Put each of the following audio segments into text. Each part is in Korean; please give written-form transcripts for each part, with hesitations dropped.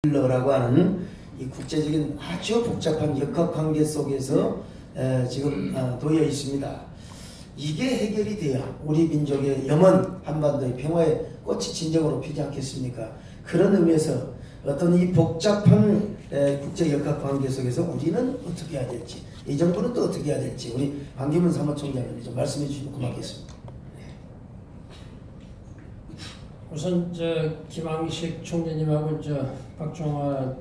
라고 하는 이 국제적인 아주 복잡한 역학관계 속에서 지금 놓여 있습니다. 이게 해결이 돼야 우리 민족의 염원 한반도의 평화의 꽃이 진정으로 피지 않겠습니까? 그런 의미에서 어떤 이 복잡한 국제 역학관계 속에서 우리는 어떻게 해야 될지, 이 정부는 또 어떻게 해야 될지 우리 반기문 사무총장님 좀 말씀해 주시면 고맙겠습니다. 우선 김항식 총리님하고 박종화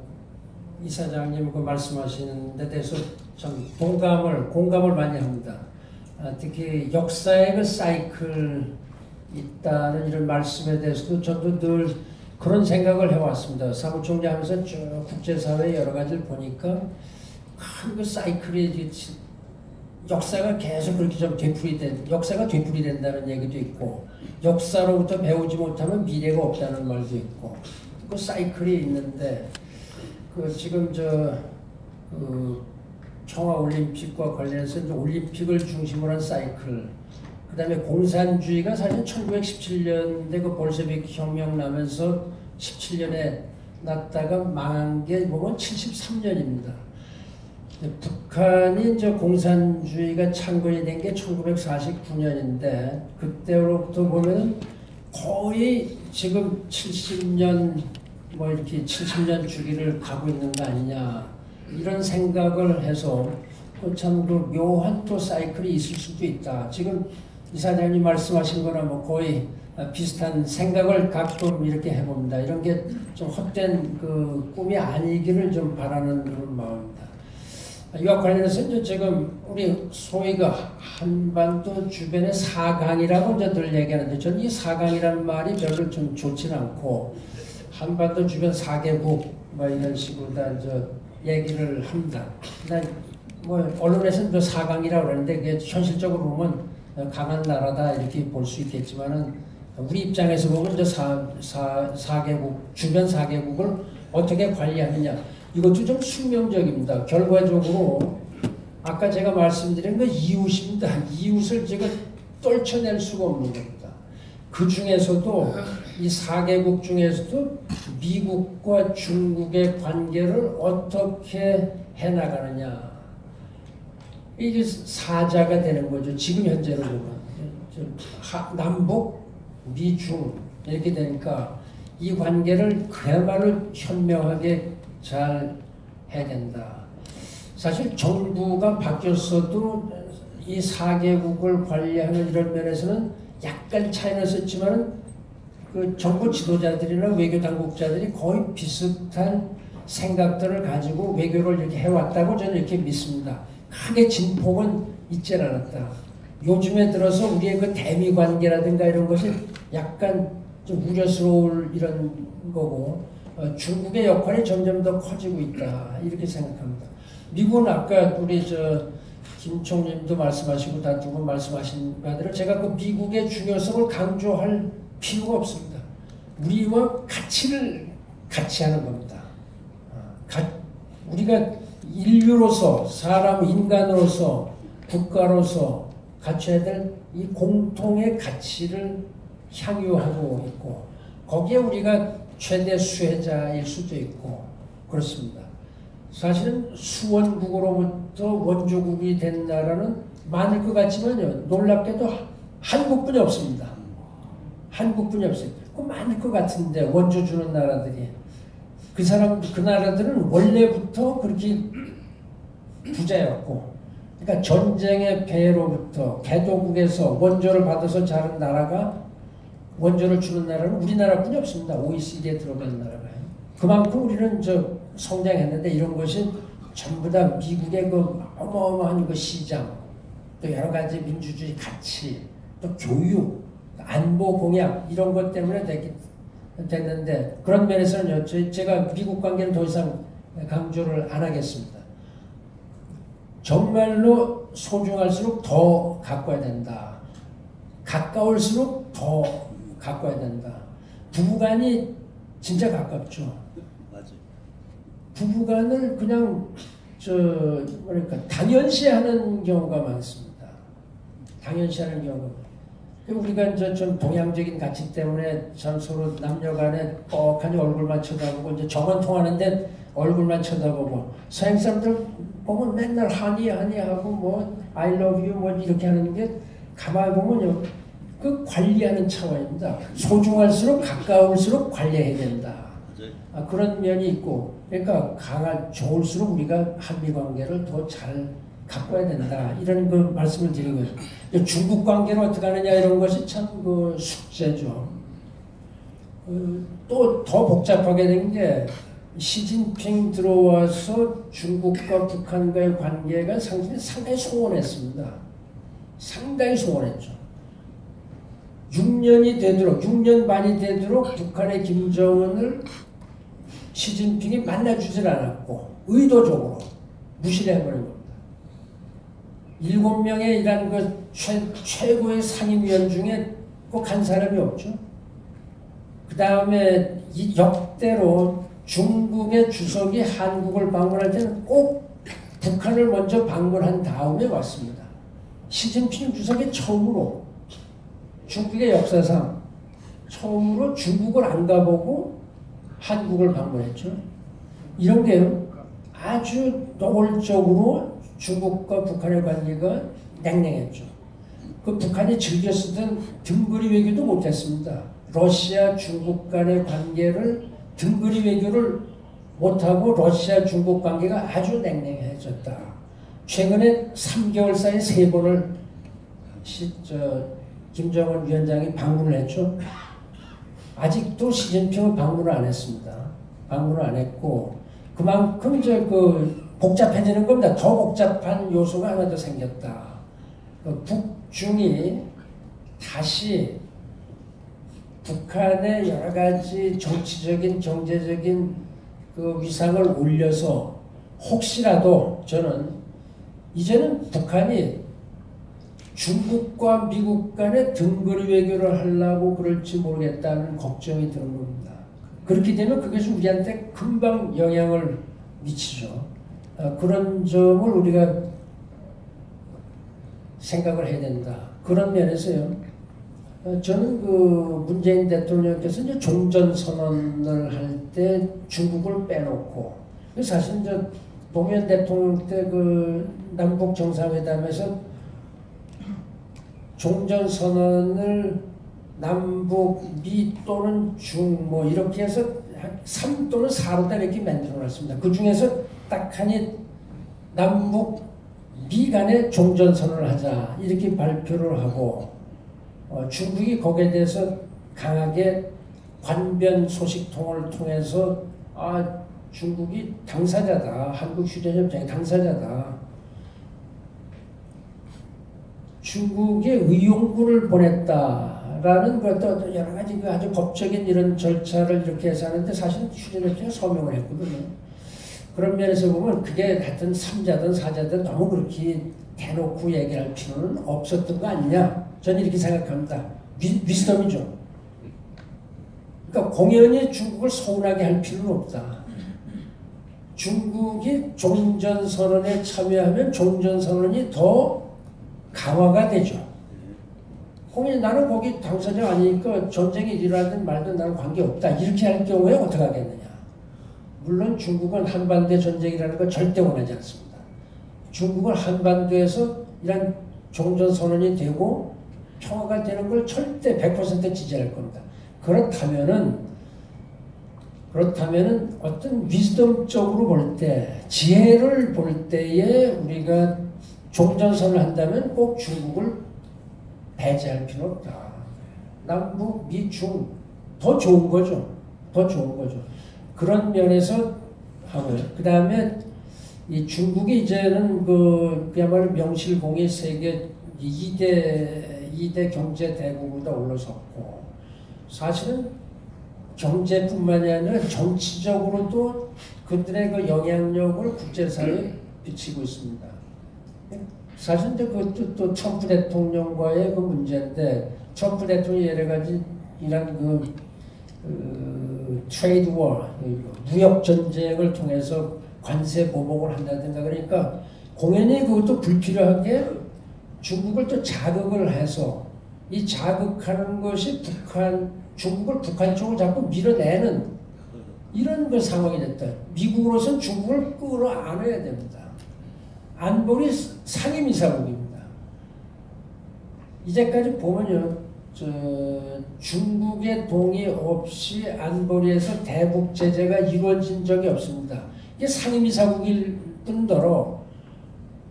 이사장님 그 말씀하시는 데 대해서 참 공감을 많이 합니다. 특히 역사의 그 사이클 있다는 이런 말씀에 대해서도 저도 늘 그런 생각을 해왔습니다. 사무총장 하면서 쭉 국제사회 여러 가지를 보니까 큰 그 사이클이 역사가 계속 그렇게 좀 역사가 되풀이된다는 얘기도 있고, 역사로부터 배우지 못하면 미래가 없다는 말도 있고, 그 사이클이 있는데, 지금 평화올림픽과 관련해서 올림픽을 중심으로 한 사이클, 그 다음에 공산주의가 사실 1917년대 그 볼셰비크 혁명 나면서 17년에 났다가 망한 게 보면 73년입니다. 북한이 공산주의가 창건이 된 게 1949년인데 그때로부터 보면 거의 지금 70년 이렇게 70년 주기를 가고 있는 거 아니냐 이런 생각을 해서 참 묘한 또 사이클이 있을 수도 있다. 지금 이사장님 말씀하신 거랑 거의 비슷한 생각을 가끔 이렇게 해봅니다. 이런 게 좀 헛된 꿈이 아니기를 좀 바라는 그런 마음입니다. 이와 관련해서 지금 우리 소위 한반도 주변의 4강이라고 늘 얘기하는데 저는 이 4강이라는 말이 별로 좀 좋지는 않고 한반도 주변 4개국 이런 식으로 다 얘기를 합니다. 언론에서는 4강이라고 그러는데 그게 현실적으로 보면 강한 나라다 이렇게 볼 수 있겠지만은 우리 입장에서 보면 4개국 주변 4개국을 어떻게 관리하느냐. 이것도 좀 숙명적입니다. 결과적으로 아까 제가 말씀드린 이웃입니다. 이웃을 제가 떨쳐낼 수가 없는 겁니다. 그 중에서도 이 4개국 중에서도 미국과 중국의 관계를 어떻게 해나가느냐. 이게 사자가 되는 거죠. 지금 현재로 보면. 남북, 미중 이렇게 되니까 이 관계를 그야말로 현명하게 잘 해야 된다. 사실 정부가 바뀌었어도 이 4개국을 관리하는 이런 면에서는 약간 차이는 있었지만 그 정부 지도자들이나 외교 당국자들이 거의 비슷한 생각들을 가지고 외교를 이렇게 해왔다고 저는 이렇게 믿습니다. 크게 진폭은 있지 않았다. 요즘에 들어서 우리의 그 대미 관계라든가 이런 것이 약간 좀 우려스러울 이런 거고, 중국의 역할이 점점 더 커지고 있다 이렇게 생각합니다. 미국은 아까 우리 김 총리님도 말씀하시고 다 두 분 말씀하신 바대로 제가 그 미국의 중요성을 강조할 필요가 없습니다. 우리와 가치를 같이 하는 겁니다. 우리가 인류로서 인간으로서 국가로서 갖춰야 될 이 공통의 가치를 향유하고 있고 거기에 우리가 최대 수혜자일 수도 있고 그렇습니다. 사실은 수원국으로부터 원조국이 된 나라는 많을 것 같지만요. 놀랍게도 한국뿐이 없습니다. 한국뿐이 없어요. 많을 것 같은데 원조 주는 나라들이 그 나라들은 원래부터 그렇게 부자였고, 그러니까 전쟁의 폐해로부터 개도국에서 원조를 받아서 자른 나라가 원조를 주는 나라는 우리나라뿐이 없습니다. OECD에 들어간 나라가요. 그만큼 우리는 성장했는데 이런 것이 전부 다 미국의 그 어마어마한 그 시장, 또 여러 가지 민주주의 가치, 또 교육, 안보 공약 이런 것 때문에 됐는데 그런 면에서는 제가 미국 관계는 더 이상 강조를 안 하겠습니다. 정말로 소중할수록 더 가꿔야 된다. 가까울수록 더 가꿔야 된다. 부부간이 진짜 가깝죠. 맞아요. 부부간을 그냥 당연시하는 경우가 많습니다. 당연시하는 경우가. 우리가 이제 좀 동양적인 가치 때문에 참 서로 남녀간에 뻑하니 얼굴만 쳐다보고 이제 정원 통하는데 얼굴만 쳐다보고 서양 사람들 보면 맨날 하니 하고 뭐 I love you 뭐 이렇게 하는 게 가만히 보면요 그 관리하는 차원입니다. 소중할수록 가까울수록 관리해야 된다. 그런 면이 있고 그러니까 좋을수록 우리가 한미 관계를 더 잘 가꿔야 된다 이런 그 말씀을 드리고요. 중국 관계를 어떻게 하느냐 이런 것이 참 그 숙제죠. 또 더 복잡하게 된 게 시진핑 들어와서 중국과 북한과의 관계가 상당히 소원했습니다. 상당히 소원했죠. 6년 반이 되도록 북한의 김정은을 시진핑이 만나주질 않았고 의도적으로 무시를 해버린 겁니다. 7명의 이란 그 최고의 상임위원 중에 꼭 간 사람이 없죠. 그 다음에 역대로 중국의 주석이 한국을 방문할 때는 꼭 북한을 먼저 방문한 다음에 왔습니다. 시진핑 주석이 처음으로 중국의 역사상 처음으로 중국을 안 가보고 한국을 방문했죠. 이런 게요. 아주 노골적으로 중국과 북한의 관계가 냉랭했죠. 그 북한이 즐겨 쓰던 등거리 외교도 못했습니다. 러시아 중국 간의 관계를 등거리 외교를 못하고 러시아 중국 관계가 아주 냉랭해졌다. 최근에 3개월 사이 3번을 김정은 위원장이 방문을 했죠. 아직도 시진핑은 방문을 안 했습니다. 방문을 안 했고 그만큼 이제 복잡해지는 겁니다. 더 복잡한 요소가 하나 더 생겼다. 북중이 다시 북한의 여러 가지 정치적인 경제적인 그 위상을 올려서 혹시라도 저는 이제는 북한이 중국과 미국 간의 등거리 외교를 하려고 그럴지 모르겠다는 걱정이 드는 겁니다. 그렇게 되면 그것이 우리한테 금방 영향을 미치죠. 그런 점을 우리가 생각을 해야 된다. 그런 면에서요. 저는 그 문재인 대통령께서 이제 종전선언을 할 때 중국을 빼놓고 사실 이제 노무현 대통령 때 그 남북 정상회담에서 종전선언을 남북, 미 또는 중 뭐 이렇게 해서 3 또는 4로 이렇게 만들어 놨습니다. 그 중에서 딱하니 남북, 미 간에 종전선언을 하자 이렇게 발표를 하고 중국이 거기에 대해서 강하게 관변 소식통을 통해서 중국이 당사자다. 한국 휴전협정의 당사자다. 중국에 의용군을 보냈다라는 것도 여러 가지 아주 법적인 이런 절차를 이렇게 해서 하는데 사실 휴전협정에 서명을 했거든요. 그런 면에서 보면 그게 하여튼 3자든 4자든 너무 그렇게 대놓고 얘기할 필요는 없었던 거 아니냐. 저는 이렇게 생각합니다. 위스덤이죠. 그러니까 공연히 중국을 서운하게 할 필요는 없다. 중국이 종전선언에 참여하면 종전선언이 더 강화가 되죠. 공연히 나는 거기 당사자 아니니까 전쟁이 일어나든 말든 나는 관계없다. 이렇게 할 경우에 어떻게 하겠느냐. 물론 중국은 한반도의 전쟁이라는 걸 절대 원하지 않습니다. 중국은 한반도에서 이런 종전선언이 되고 평화가 되는 걸 절대 100% 지지할 겁니다. 그렇다면은 어떤 위즈덤적으로 볼 때, 지혜를 볼 때에 우리가 종전선언을 한다면 꼭 중국을 배제할 필요 없다. 남북, 미, 중 더 좋은 거죠. 더 좋은 거죠. 그런 면에서 하고요. 그 다음에 이 중국이 이제는 그야말로 명실공히 세계 2대 경제 대국으로 올라섰고, 사실은 경제뿐만이 아니라 정치적으로도 그들의 그 영향력을 국제사회에 비치고 있습니다. 사실 이제 그것도 또 트럼프 대통령과의 그 문제인데, 트럼프 대통령이 여러 가지 이런 트레이드 워, 무역 전쟁을 통해서 관세 보복을 한다든가 그러니까 공연히 그것도 불필요하게 중국을 또 자극을 해서 이 자극하는 것이 중국을 북한 쪽으로 자꾸 밀어내는 이런 그 상황이 됐다. 미국으로서는 중국을 끌어안아야 됩니다. 안보리 상임이사국입니다. 이제까지 보면요, 중국의 동의 없이 안보리에서 대북 제재가 이루어진 적이 없습니다. 이게 상임이사국일 뿐더러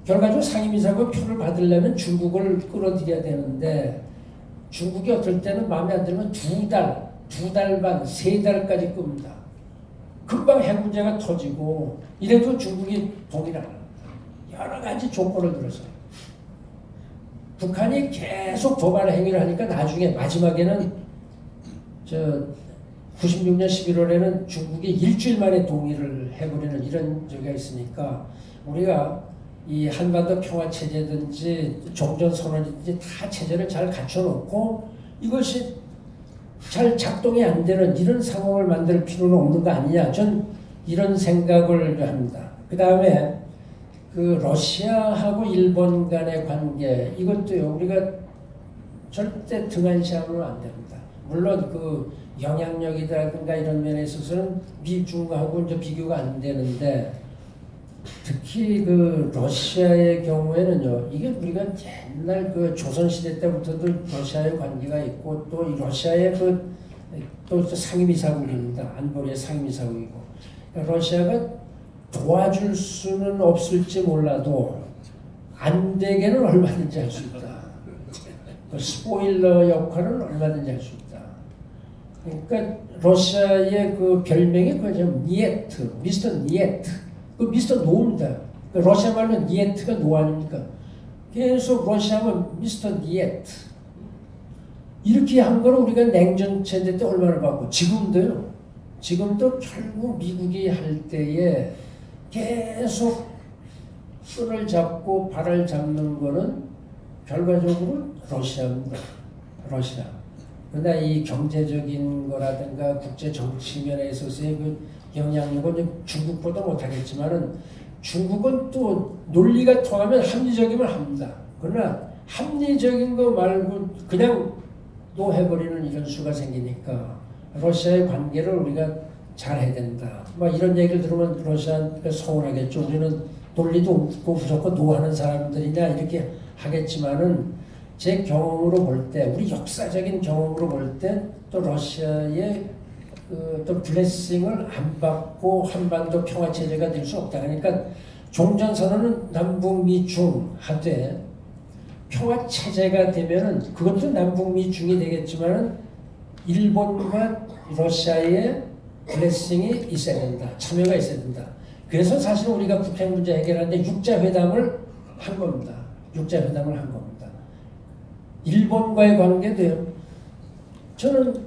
결과적으로 상임이사국 표를 받으려면 중국을 끌어들여야 되는데 중국이 어떨 때는 마음에 안 들면 두 달 반, 세 달까지 끕니다. 금방 핵 문제가 터지고 이래도 중국이 동의를 안 합니다. 여러 가지 조건을 들어서 북한이 계속 도발 행위를 하니까 나중에 마지막에는 96년 11월에는 중국이 일주일 만에 동의를 해버리는 이런 적이 있으니까 우리가 이 한반도 평화체제든지 종전선언이든지 다 체제를 잘 갖춰놓고 이것이 잘 작동이 안 되는 이런 상황을 만들 필요는 없는 거 아니냐. 전 이런 생각을 합니다. 그 다음에 그 러시아하고 일본 간의 관계 이것도요 우리가 절대 등한시하면 안 됩니다. 물론 그 영향력이라든가 이런 면에 있어서는 미중하고 이제 비교가 안 되는데 특히 그 러시아의 경우에는요 이게 우리가 옛날 그 조선시대 때부터도 러시아의 관계가 있고 또 이 러시아의 또 상임이사국입니다. 안보리의 상임이사국이고 그러니까 러시아가 도와줄 수는 없을지 몰라도 안 되게는 얼마든지 할 수 있다. 그 스포일러 역할은 얼마든지 할 수 있다. 그러니까 러시아의 그 별명이 그죠 니에트, 미스터 니에트. 그 미스터 노입니다. 그 러시아 말로 니에트가 노 아닙니까? 계속 러시아면 미스터 니에트. 이렇게 한 거는 우리가 냉전 체제 때 얼마나 봤고 지금도요. 지금도 결국 미국이 할 때에 계속 손을 잡고 발을 잡는 거는 결과적으로 러시아입니다. 러시아. 그러나 이 경제적인 거라든가 국제 정치 면에 있어서의 그 영향력은 중국보다 못하겠지만은 중국은 또 논리가 통하면 합리적이면 합니다. 그러나 합리적인 거 말고 그냥 노해버리는 이런 수가 생기니까 러시아의 관계를 우리가 잘해야 된다. 막 이런 얘기를 들으면 러시아가 서운하겠죠. 우리는 논리도 없고 무조건 노하는 사람들이냐 이렇게 하겠지만은 제 경험으로 볼 때, 우리 역사적인 경험으로 볼 때 또 러시아의 또 블레싱을 안 받고 한반도 평화체제가 될 수 없다. 그러니까 종전선언은 남북미중 하되 평화체제가 되면은 그것도 남북미중이 되겠지만은 일본과 러시아의 블레싱이 있어야 된다. 참여가 있어야 된다. 그래서 사실 우리가 북핵 문제 해결하는데 육자회담을 한 겁니다. 육자회담을 한 겁니다. 일본과의 관계도요. 저는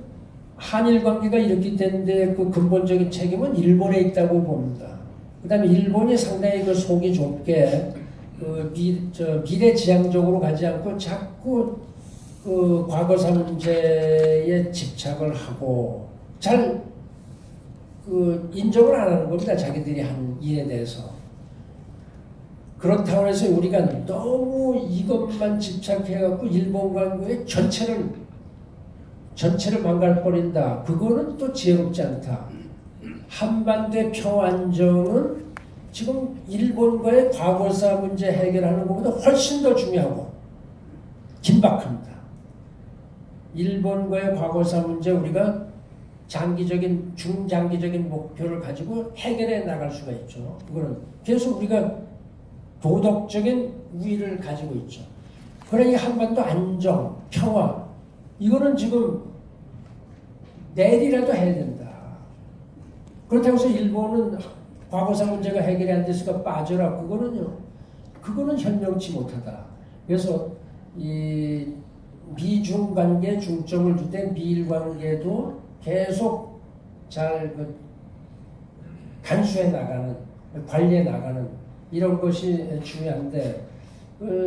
한일 관계가 이렇게 됐는데 그 근본적인 책임은 일본에 있다고 봅니다. 그 다음에 일본이 상당히 그 속이 좁게 미래지향적으로 가지 않고 자꾸 그 과거사 문제에 집착을 하고 잘 인정을 안 하는 겁니다. 자기들이 한 일에 대해서. 그렇다고 해서 우리가 너무 이것만 집착해갖고 일본 관계의 전체를 망갈버린다. 그거는 또 지혜롭지 않다. 한반도의 평안정은 지금 일본과의 과거사 문제 해결하는 것보다 훨씬 더 중요하고 긴박합니다. 일본과의 과거사 문제 우리가 중장기적인 목표를 가지고 해결해 나갈 수가 있죠. 그거는 계속 우리가 도덕적인 우위를 가지고 있죠. 그러니 한반도 안정, 평화 이거는 지금 내일이라도 해야 된다. 그렇다고 해서 일본은 과거사 문제가 해결이 안 됐으니까 빠져라. 그거는 현명치 못하다. 그래서 이 미중 관계에 중점을 둘 때 미일 관계도 계속 잘 간수해 나가는, 관리해 나가는 이런 것이 중요한데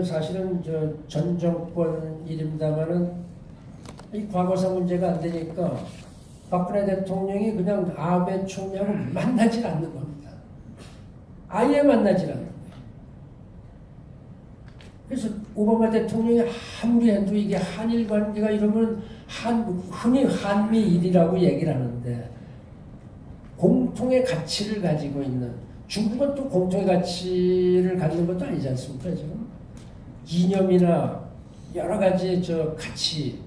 사실은 전 정권 일입니다마는 이 과거사 문제가 안 되니까 박근혜 대통령이 그냥 아베 총리하고 만나질 않는 겁니다. 아예 만나질 않는 거예요. 그래서 오바마 대통령이 아무리 해도 이게 한일 관계가 이러면 흔히 한미일이라고 얘기를 하는데 공통의 가치를 가지고 있는 중국은 또 공통의 가치를 가지는 것도 아니지 않습니까? 지금 이념이나 여러 가지 저 가치,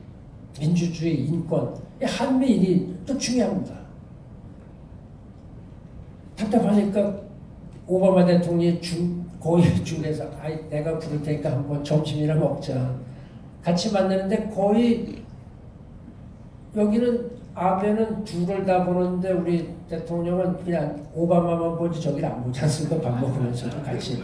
민주주의, 인권, 한미일이 또 중요합니다. 답답하니까 오바마 대통령이 거의 중에서 내가 부를 테니까 한번 점심이나 먹자. 같이 만나는데 거의 여기는 아베는 둘을 다 보는데 우리 대통령은 그냥 오바마만 보지 저기를 안 보지 않습니까? 밥 먹으면서도 같이.